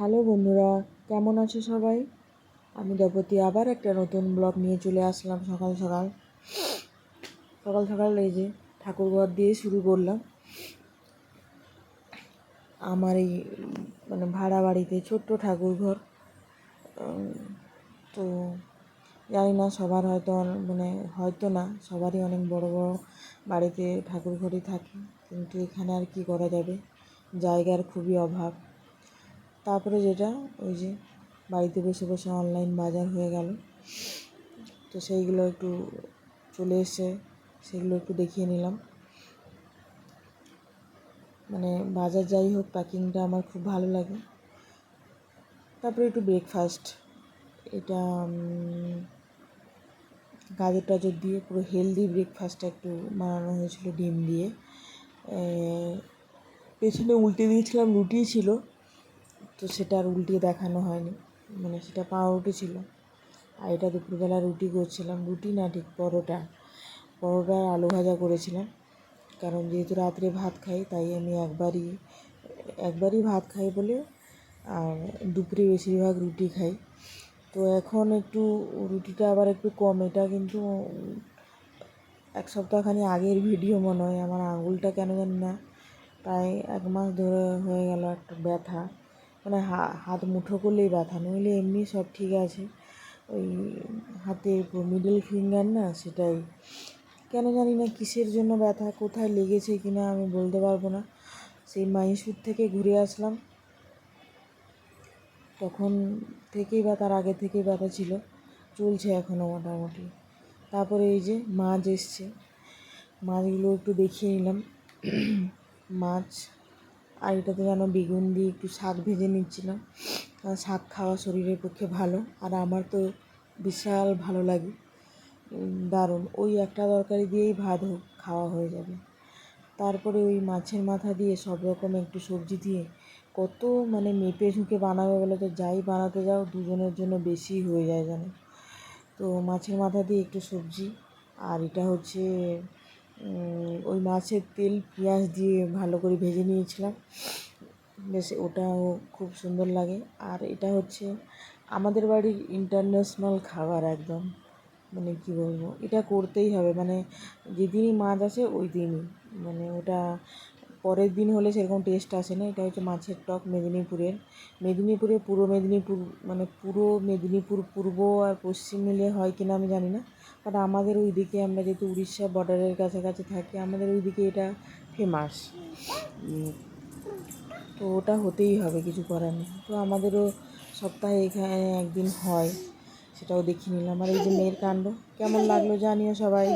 Hello বন্ধুরা, কেমন আছো সবাই? আমি দপতি আবার একটা নতুন ব্লগ নিয়ে চলে আসলাম। সকাল সকাল এই যে ঠাকুরঘর দিয়ে শুরু করলাম। আমার এই ভাড়া বাড়িতে ছোট্ট ঠাকুরঘর। তো জানি না সবার হয়তো না সবারই অনেক বড় বড় বাড়িতে ঠাকুরঘরই থাকে, কিন্তু এখানে আর কি করা যাবে, জায়গার খুবই অভাব। তারপরে যেটা ওই যে বাড়িতে বসে বসে অনলাইন বাজার হয়ে গেল, তো সেইগুলো একটু চলে এসে সেগুলো একটু দেখিয়ে নিলাম। বাজার যাই হোক, প্যাকিংটা আমার খুব ভালো লাগে। তারপরে একটু ব্রেকফাস্ট, এটা গাজর টাজর দিয়ে পুরো হেলদি ব্রেকফাস্টটা একটু বানানো হয়েছিল ডিম দিয়ে। পেছনে উল্টে দিয়েছিলাম, রুটি ছিল, তো সেটা আর উল্টিয়ে দেখানো হয়নি, সেটা পাউরুটি ছিল। আর এটা দুপুরবেলা রুটি করছিলাম, রুটি না ঠিক পরোটা আর আলু ভাজা করেছিলাম। কারণ যেহেতু রাত্রে ভাত খাই, তাই আমি একবারই ভাত খাই বলে, আর দুপুরে বেশিরভাগ রুটি খাই। তো এখন একটু রুটিটা আবার একটু কম। এটা কিন্তু 1 সপ্তাহখানি আগের ভিডিও মনে হয়। আমার আঙুলটা কেন জানি না প্রায় 1 মাস ধরে হয়ে গেল একটা ব্যথা, হাত মুঠো করলেই ব্যথা, নইলে এমনি সব ঠিক আছে। ওই হাতের মিডল ফিঙ্গার না, সেটাই কেন জানি না কিসের জন্য ব্যথা, কোথায় লেগেছে কিনা আমি বলতে পারবো না। সেই মাইসুর থেকে ঘুরে আসলাম, তখন থেকেই বা তার আগে থেকেই ব্যথা ছিল, চলছে এখনও মোটামুটি। তারপরে এই যে মাছ এসছে, মাছগুলো একটু দেখিয়ে নিলাম। মাছ, আর এটাতে যেন বেগুন দিয়ে একটু শাক ভেজে নিচ্ছিলাম। শাক খাওয়া শরীরের পক্ষে ভালো, আর আমার তো বিশাল ভালো লাগে, দারুণ। ওই একটা তরকারি দিয়েই ভাত খাওয়া হয়ে যাবে। তারপরে ওই মাছের মাথা দিয়ে সব রকম একটু সবজি দিয়ে কত মেপে ঝুঁকে বানাবে বলে, তো যাই বানাতে যাও দুজনের জন্য বেশি হয়ে যায় জানো। তো মাছের মাথা দিয়ে একটু সবজি, আর এটা হচ্ছে ওই মাছের তেল পেঁয়াজ দিয়ে ভালো করে ভেজে নিয়েছিলাম, বেশ ওটাও খুব সুন্দর লাগে। আর এটা হচ্ছে আমাদের বাড়ির ইন্টারন্যাশনাল খাবার একদম, কী বলবো, এটা করতেই হবে। যেদিনই মাছ আসে ওই দিনই, ওটা পরের দিন হলে সেরকম টেস্ট আসে না। এটা হচ্ছে মাছের টক মেদিনীপুরে পুরো মেদিনীপুর পূর্ব আর পশ্চিম মিলিয়ে হয় কিনা আমি জানি না, বাট আমাদের ওই দিকে, আমরা যেহেতু উড়িষ্যা বর্ডারের কাছাকাছি থাকি, আমাদের ওই দিকে এটা ফেমাস। তো ওটা হতেই হবে, কিছু করার নেই। তো আমাদেরও সপ্তাহে এখানে একদিন হয়, সেটাও দেখিয়ে নিলাম। আর এই যে মেয়ের কাণ্ড, কেমন লাগলো জানিও সবাই।